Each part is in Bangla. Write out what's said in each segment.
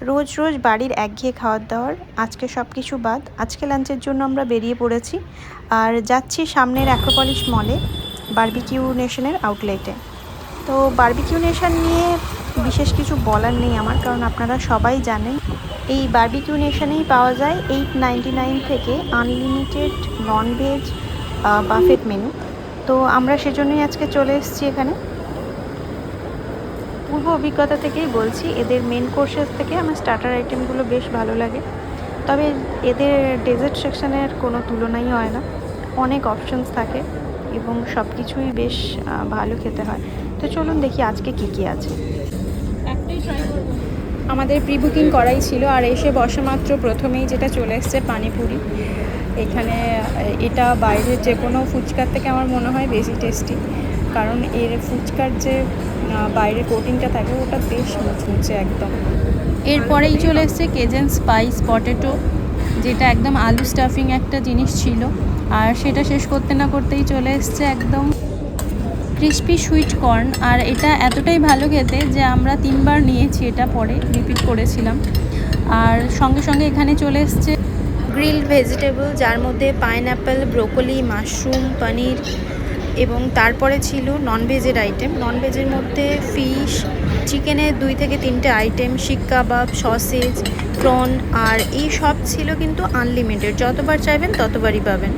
রোজ রোজ বাড়ির একঘেয়ে খাওয়ার দাওয়ার আজকে সব কিছু বাদ। আজকে লাঞ্চের জন্য আমরা বেরিয়ে পড়েছি আর যাচ্ছি সামনের অ্যাক্রোপলিস মলে বারবিকিউ নেশনের আউটলেটে। তো বারবিকিউ নেশন নিয়ে বিশেষ কিছু বলার নেই আমার, কারণ আপনারা সবাই জানেন এই বারবিকিউ নেশনেই পাওয়া যায় $8.99 থেকে আনলিমিটেড ননভেজ বাফেট মেনু। তো আমরা সেজন্যই আজকে চলে এসেছি এখানে। পূর্ব অভিজ্ঞতা থেকেই বলছি, এদের মেন কোর্সের থেকে আমার স্টার্টার আইটেমগুলো বেশ ভালো লাগে, তবে এদের ডেজার্ট সেকশনের কোনো তুলনাই হয় না। অনেক অপশনস থাকে এবং সব কিছুই বেশ ভালো খেতে হয়। তো চলুন দেখি আজকে কি কি আছে। একটাই ট্রাই করব। আমাদের প্রি বুকিং করাই ছিল আর এসে বসা মাত্র প্রথমেই যেটা চলে এসছে পানিপুরি। এখানে এটা বাইরের যে কোনো ফুচকার থেকে আমার মনে হয় বেশি টেস্টি, কারণ এর ফুচকার যে বাইরের কোটিংটা থাকে ওটা বেশ মুচমুচে একদম। এরপরেই চলে এসছে কেজেন স্পাইস পটেটো, যেটা একদম আলু স্টাফিং একটা জিনিস ছিল, আর সেটা শেষ করতে না করতেই চলে এসছে একদম ক্রিস্পি সুইট কর্ন। আর এটা এতটাই ভালো খেতে যে আমরা 3 বার নিয়েছি, এটা পরে রিপিট করেছিলাম। আর সঙ্গে সঙ্গে এখানে চলে এসছে গ্রিলড ভেজিটেবল, যার মধ্যে পাইনঅ্যাপেল, ব্রোকলি, মাশরুম, পনির এবং তারপরে ছিল ননভেজের আইটেম। ননভেজের মধ্যে ফিশ, চিকেনের 2 থেকে 3টে আইটেম, শিক কাবাব, সসেজ, প্রন, আর এই সব ছিল কিন্তু আনলিমিটেড, যতবার চাইবেন ততবারই পাবেন।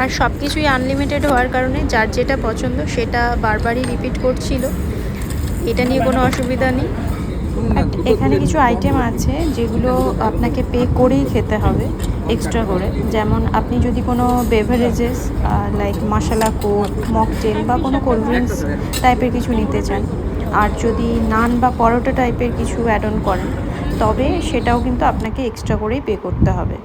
আর সব কিছুই আনলিমিটেড হওয়ার কারণে যার যেটা পছন্দ সেটা বারবারই রিপিট করছিল, এটা নিয়ে কোনো অসুবিধা নেই। এখানে কিছু আইটেম আছে যেগুলো আপনাকে পে করেই খেতে হবে এক্সট্রা করে, যেমন আপনি যদি কোনো বেভারেজেস লাইক মশলা কোক, মকটেল বা কোনো কোল্ড ড্রিঙ্কস টাইপের কিছু নিতে চান, আর যদি নান বা পরোটা টাইপের কিছু অ্যাড অন করেন, তবে সেটাও কিন্তু আপনাকে এক্সট্রা করেই পে করতে হবে।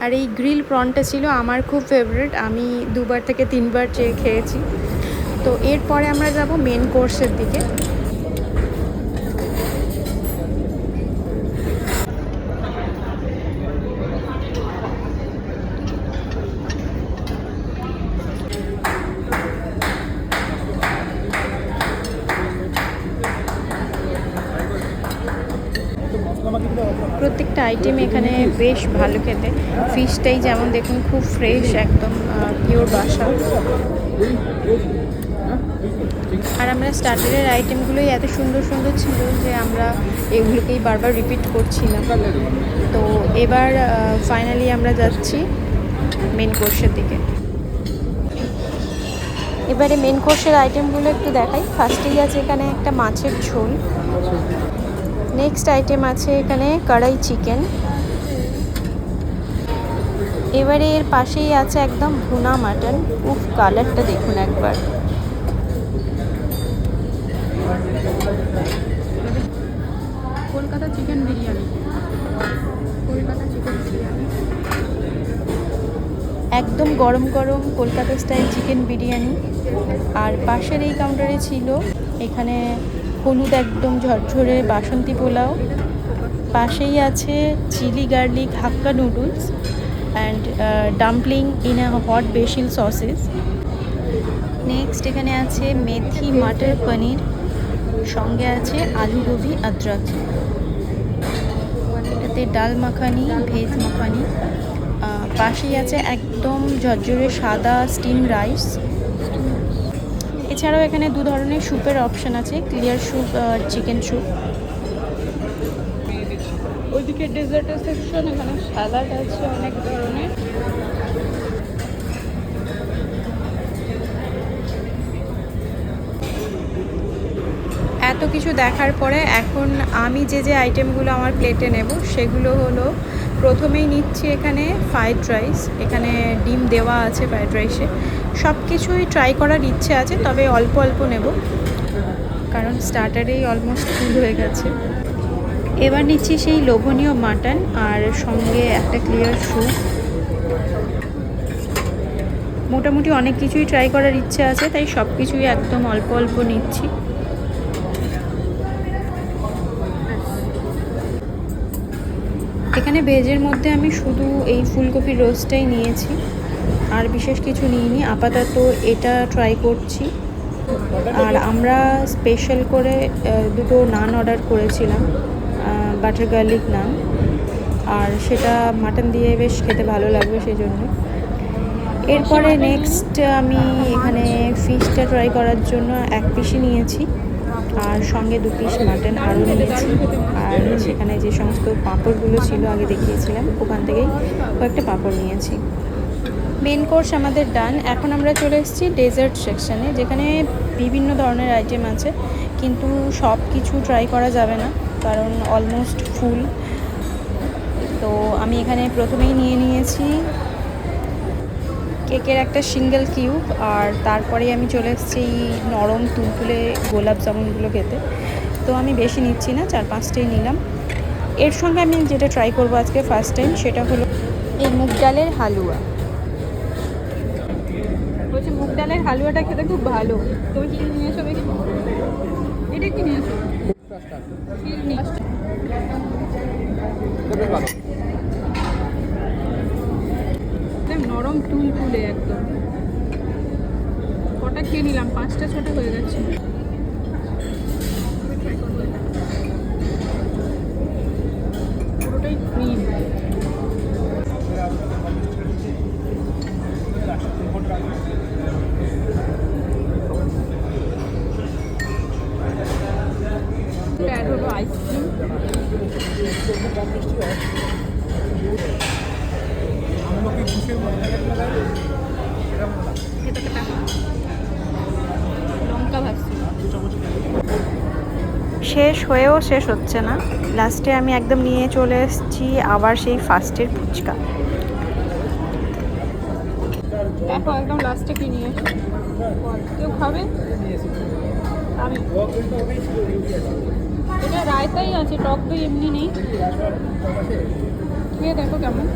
আর এই গ্রিল প্রনটা ছিল আমার খুব ফেভারিট, আমি 2বার থেকে 3বার চেয়ে খেয়েছি। তো এরপরে আমরা যাব মেন কোর্সের দিকে। প্রত্যেকটা আইটেম এখানে বেশ ভালো খেতে। ফিশটাই যেমন দেখুন খুব ফ্রেশ, একদম পিওর বাসা। আর আমরা স্টার্টারের আইটেমগুলোই এত সুন্দর সুন্দর ছিল যে আমরা এগুলোকেই বারবার রিপিট করছিলাম। তো এবার ফাইনালি আমরা যাচ্ছি মেন কোর্সের দিকে। এবারে মেন কোর্সের আইটেমগুলো একটু দেখাই। ফার্স্টেই আছে এখানে একটা মাছের ঝোল, নেক্সট আইটেম আছে এখানে কড়াই চিকেন, এবারে এর পাশেই আছে একদম ভুনা মাটন। উফ, কালারটা দেখুন একবার। কলকাতা চিকেন বিরিয়ানি, কলকাতা চিকেন বিরিয়ানি, একদম গরম গরম কলকাতা স্টাইল চিকেন বিরিয়ানি। আর পাশের এই কাউন্টারে ছিল এখানে হলুদ একদম ঝরঝরে বাসন্তী পোলাও, পাশেই আছে chilli garlic hakka noodles and dumpling in a hot basil sauces. Next এখানে আছে মেথি মাটার পনির, সঙ্গে আছে আলু গোবি আদ্রক, এটাতে ডাল মাখানি, ভেজ মাখানি, পাশেই আছে একদম ঝরঝরে সাদা স্টিম রাইস। এছাড়াও এখানে 2 ধরনের স্যুপের অপশান আছে, ক্লিয়ার স্যুপ আর চিকেন স্যুপ। ওইদিকে ডেজার্টের সেকশন, এখানে স্যালাড আছে অনেক ধরনের। এত কিছু দেখার পরে এখন আমি যে আইটেমগুলো আমার প্লেটে নেব সেগুলো হলো, প্রথমেই নিচ্ছি এখানে ফ্রাইড রাইস। এখানে ডিম দেওয়া আছে ফ্রাইড রাইসে। সব কিছুই ট্রাই করার ইচ্ছে আছে, তবে অল্প অল্প নেব কারণ স্টার্টারেই অলমোস্ট ফুল হয়ে গেছে। এবার নিচ্ছি সেই লোভনীয় মাটন আর সঙ্গে একটা ক্লিয়ার স্যুপ। মোটামুটি অনেক কিছুই ট্রাই করার ইচ্ছে আছে, তাই সব কিছুই একদম অল্প অল্প নিচ্ছি। এখানে ভেজের মধ্যে আমি শুধু এই ফুলকপির রোস্টটাই নিয়েছি, আর বিশেষ কিছু নিইনি। আপাতত এটা ট্রাই করছি। আর আমরা স্পেশাল করে দুটো নান অর্ডার করেছিলাম, বাটার গার্লিক নান, আর সেটা মাটন দিয়ে বেশ খেতে ভালো লাগবে সেই জন্য। এরপরে নেক্সট আমি এখানে ফিশটা ট্রাই করার জন্য 1 পিসই নিয়েছি, আর সঙ্গে 2 পিস মাটন আরও নিয়েছি। আর সেখানে যে সমস্ত পাঁপড়গুলো ছিল আগে দেখিয়েছিলাম, ওখান থেকেই কয়েকটা পাঁপড় নিয়েছি। মেন কোর্স আমাদের ডান। এখন আমরা চলে এসেছি ডেজার্ট সেকশানে, যেখানে বিভিন্ন ধরনের আইটেম আছে, কিন্তু সব কিছু ট্রাই করা যাবে না কারণ অলমোস্ট ফুল। তো আমি এখানে প্রথমেই নিয়ে নিয়েছি কেকের একটা সিঙ্গেল কিউব, আর তারপরে আমি চলে এসেছি এই নরম তুলতুলে গোলাপ জামুনগুলো খেতে। তো আমি বেশি নিচ্ছি না, 4-5টাই নিলাম। এর সঙ্গে আমি যেটা ট্রাই করবো আজকে ফার্স্ট টাইম, সেটা হলো এই মুগ ডালের হালুয়া। বলছি মুগ ডালের হালুয়াটা খেতে খুব ভালো। তুমি কি নিয়েছো দেখি? এটা কি নিয়েছো? নরম তুলতুলে একদম। কটা খেয়ে নিলাম, 5টা-6টা হয়ে গেছে। পুরোটাই ক্রিম। অ্যাড হলো আইসক্রিম। লঙ্কা ভাজছি। শেষ হয়েও শেষ হচ্ছে না, লাস্টে আমি একদম নিয়ে চলে এসেছি আবার সেই ফার্স্টের ফুচকা। দেখো একদম লাস্টে কি নিয়ে কেউ খাবে? আমি এটা রায়তাই আছে, টক দই এমনি নেই। খেয়ে দেখো কেমন।